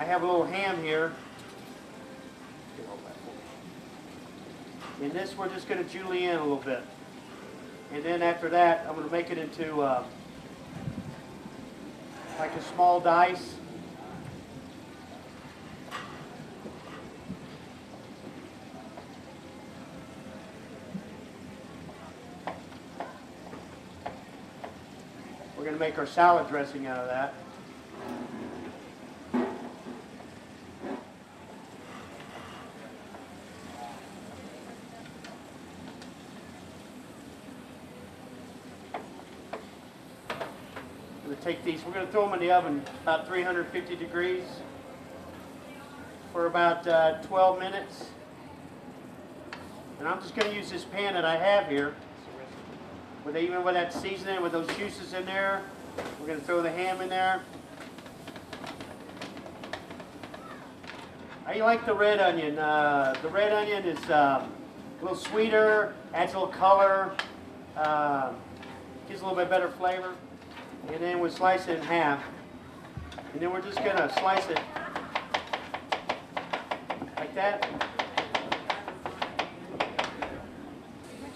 I have a little ham here. And this we're just going to julienne a little bit. And then after that, I'm going to make it into like a small dice. We're going to make our salad dressing out of that. Take these, we're going to throw them in the oven about 350 degrees for about 12 minutes. And I'm just going to use this pan that I have here, even with that seasoning, with those juices in there. We're going to throw the ham in there. I like the red onion. The red onion is a little sweeter, adds a little color, gives a little bit better flavor. And then we slice it in half. And then we're just going to slice it like that.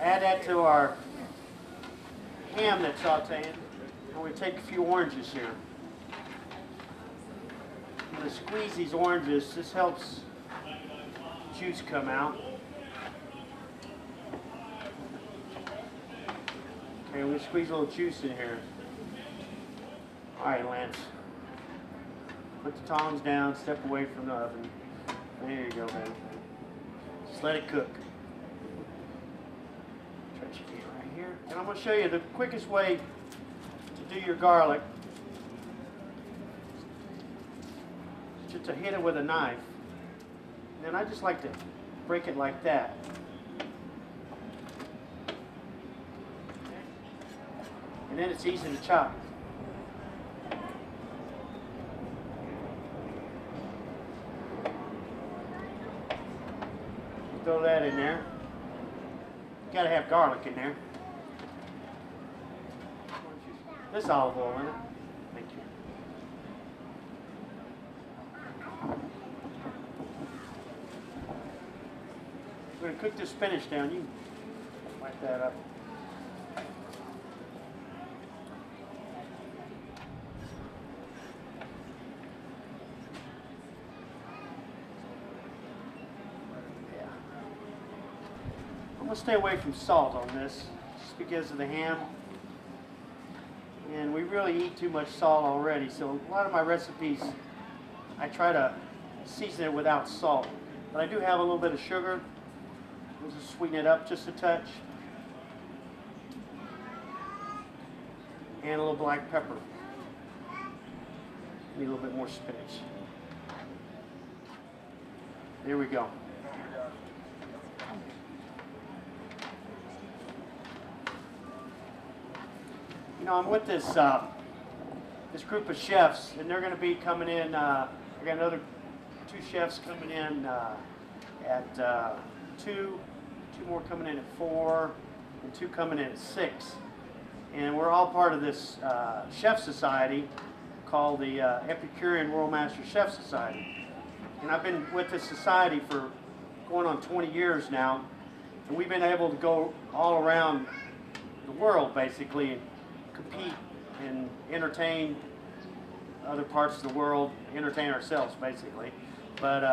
Add that to our ham that's sauteing. And we take a few oranges here. I'm going to squeeze these oranges. This helps juice come out. Okay, we're going to squeeze a little juice in here. All right, Lance. Put the tongs down, step away from the oven. There you go, man. Just let it cook. Try to get right here. And I'm going to show you the quickest way to do your garlic. Just to hit it with a knife. And then I just like to break it like that. And then it's easy to chop. Throw that in there. You gotta have garlic in there. This olive oil in it. Thank you. We're gonna cook this spinach down. You wipe that up. I'm going to stay away from salt on this, just because of the ham. And we really eat too much salt already, so a lot of my recipes, I try to season it without salt. But I do have a little bit of sugar. We'll just sweeten it up just a touch. And a little black pepper. Need a little bit more spinach. There we go. You know, I'm with this this group of chefs, and they're going to be coming in. I got another 2 chefs coming in at 2 more coming in at 4, and 2 coming in at 6. And we're all part of this chef society called the Epicurean World Master Chef Society. And I've been with this society for going on 20 years now, and we've been able to go all around the world basically and compete and entertain other parts of the world, entertain ourselves basically, but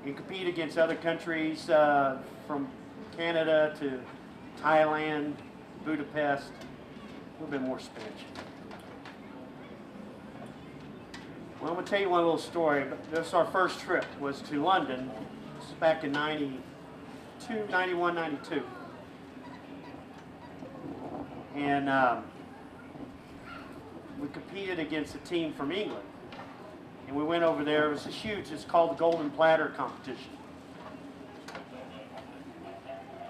and compete against other countries from Canada to Thailand, Budapest. A little bit more spinach. Well, I'm going to tell you one little story. This is our first trip, was to London. This is back in 91, 92. And we competed against a team from England. And we went over there. It was a huge, it's called the Golden Platter competition.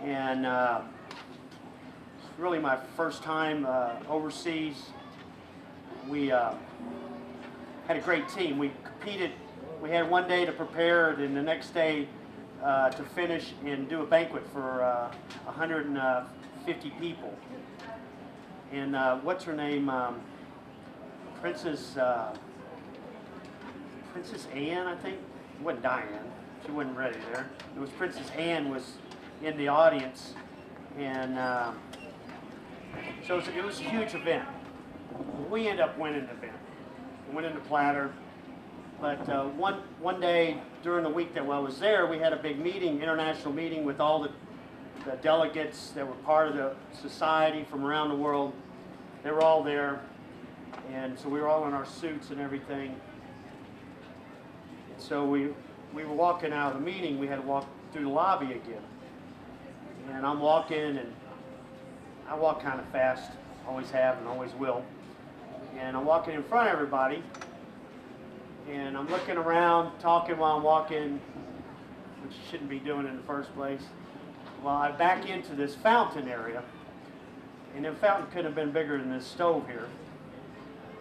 And it's really my first time overseas. We had a great team. We competed. We had one day to prepare, and the next day to finish and do a banquet for 150 people. And what's her name? Princess Anne, I think. It wasn't Diane. She wasn't ready there. It was Princess Anne was in the audience, and so it was a huge event. We ended up winning the event, winning the platter. But one day during the week that I was there, we had a big meeting, international meeting with all the delegates that were part of the society from around the world. They were all there, and so we were all in our suits and everything. And so we were walking out of the meeting. We had to walk through the lobby again. And I'm walking, and I walk kind of fast, always have and always will. And I'm walking in front of everybody, and I'm looking around, talking while I'm walking, which you shouldn't be doing in the first place. Well, I back into this fountain area, and the fountain couldn't have been bigger than this stove here.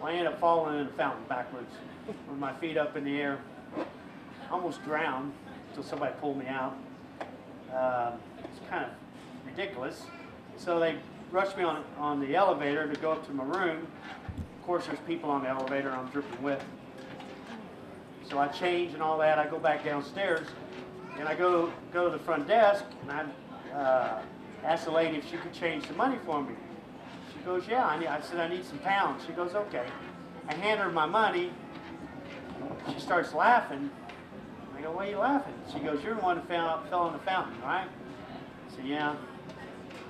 Well, I ended up falling in the fountain backwards with my feet up in the air. Almost drowned until somebody pulled me out. It's kind of ridiculous. So they rushed me on the elevator to go up to my room. Of course, there's people on the elevator I'm dripping wet. So I change and all that. I go back downstairs, and I go to the front desk, and I asked the lady if she could change the money for me. She goes, yeah. I said, I need some pounds. She goes, okay. I hand her my money. She starts laughing. I go, why are you laughing? She goes, you're the one who fell in the fountain, right? I said, yeah.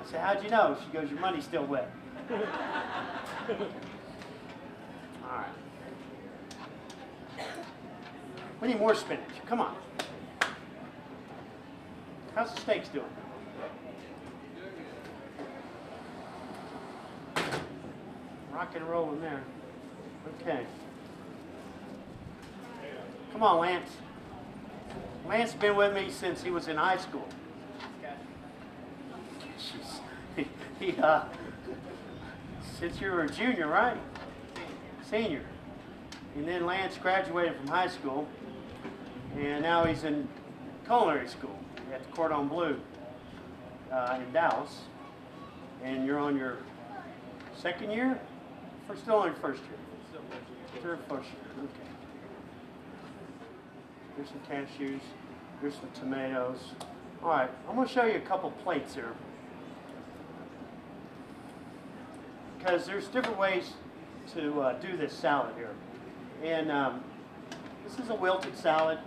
I said, how'd you know? She goes, your money's still wet. All right. We need more spinach. Come on. How's the steaks doing? Rock and rolling there. Okay. Come on, Lance. Lance has been with me since he was in high school. Since you were a junior, right? Senior. And then Lance graduated from high school, and now he's in culinary school at the Cordon Bleu in Dallas. And you're on your second year? Or still on your first year? Third, first year. Okay. Here's some cashews. Here's some tomatoes. All right, I'm going to show you a couple plates here. Because there's different ways to do this salad here. And this is a wilted salad.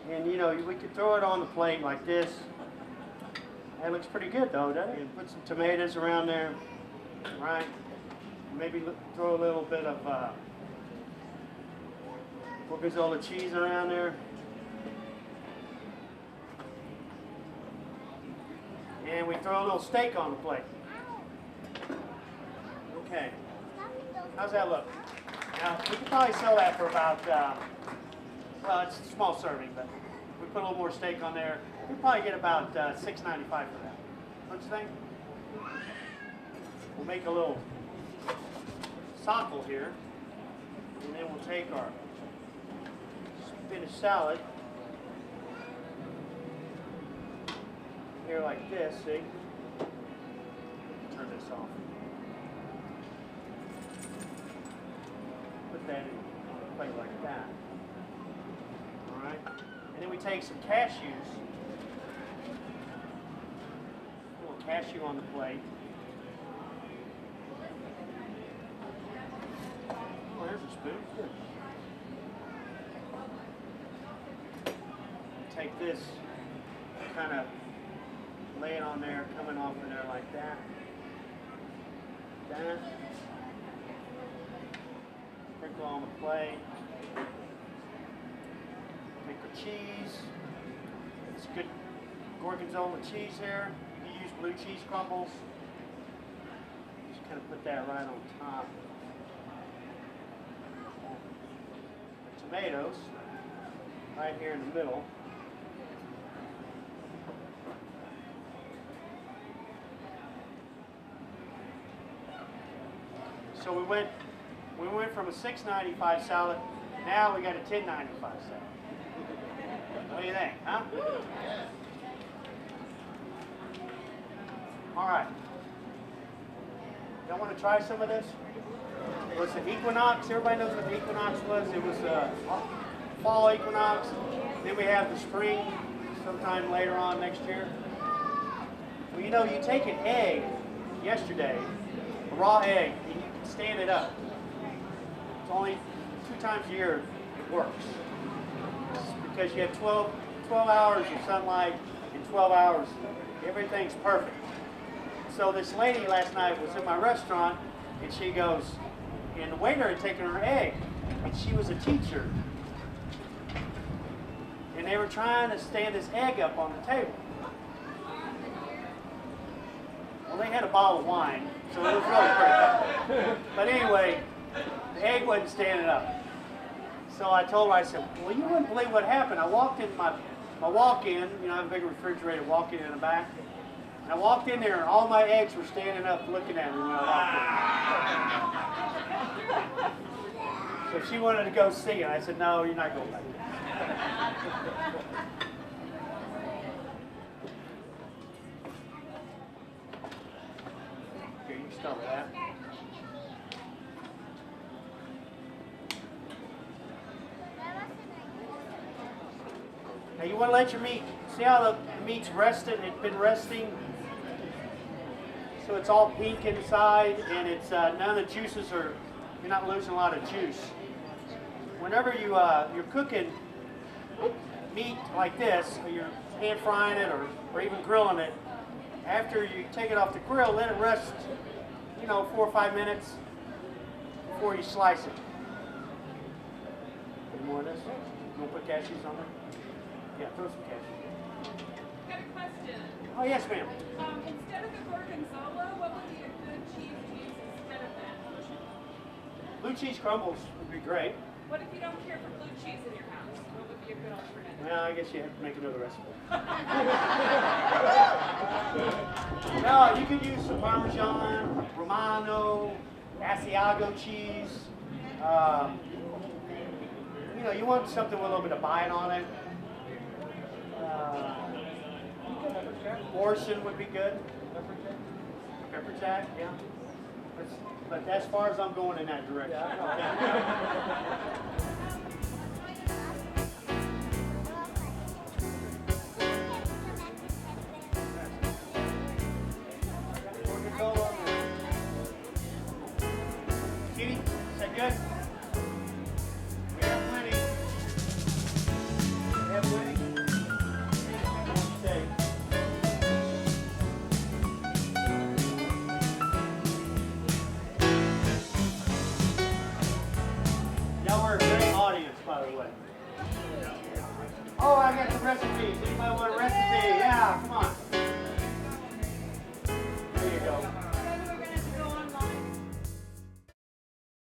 And you know, we could throw it on the plate like this. That looks pretty good though, doesn't it? And put some tomatoes around there, right? Maybe throw a little bit of Gorgonzola cheese around there. And we throw a little steak on the plate. Okay. How's that look? Now, we could probably sell that for about, well, it's a small serving, but we put a little more steak on there. We'd probably get about $6.95 for that. Don't you think? We'll make a little sockle here, and then we'll take our spinach salad here like this, see? Turn this off. Put that in a plate like that. All right. And then we take some cashews. A little cashew on the plate. Oh, there's a spoon. Good. Take this, kind of lay it on there, coming off of there like that. That. Sprinkle on the plate. Take the cheese. It's good Gorgonzola cheese here. You use blue cheese crumbles. Just kind of put that right on top. The tomatoes right here in the middle. So we went from a $6.95 salad, now we got a $10.95 salad. What do you think, huh? All right. Y'all want to try some of this? It was the Equinox. Everybody knows what the Equinox was. It was fall equinox. Then we have the spring sometime later on next year. Well, you know, you take an egg yesterday, a raw egg, and you can stand it up. It's only 2 times a year it works. It's because you have 12 hours of sunlight in 12 hours. Everything's perfect. So this lady last night was in my restaurant, and she goes, and the waiter had taken her egg, and she was a teacher. And they were trying to stand this egg up on the table. Well, they had a bottle of wine, so it was really pretty. But anyway, the egg wasn't standing up. So I told her, I said, well, you wouldn't believe what happened. I walked in my walk-in, you know, I have a big refrigerator walk-in in the back. And I walked in there, and all my eggs were standing up looking at me when I walked in. So she wanted to go see it. I said, no, you're not going back. Here, you can start with that. Now you want to let your meat, see how the meat's rested, it's been resting? So it's all pink inside, and it's none of the juices are, you're not losing a lot of juice. Whenever you're cooking meat like this, or you're pan frying it or even grilling it, after you take it off the grill, let it rest, you know, 4 or 5 minutes before you slice it. Any more of this? You want to put cashews on there? Yeah, throw some cashews. I've got a question. Oh, yes, ma'am. Instead of the gorgonzola, what would be a good cheese to use instead of that? Blue cheese crumbles would be great. What if you don't care for blue cheese in your house? What would be a good alternative? Well, I guess you have to make another recipe. No, you could use some Parmesan, Romano, Asiago cheese. You know, you want something with a little bit of bite on it. Orson would be good. Pepper jack, yeah. But as far as I'm going in that direction. Cutie, is that good? We have plenty. We have plenty. Y'all were a great audience, by the way. Oh, I got the recipes. Anybody want a recipe? Yeah, come on.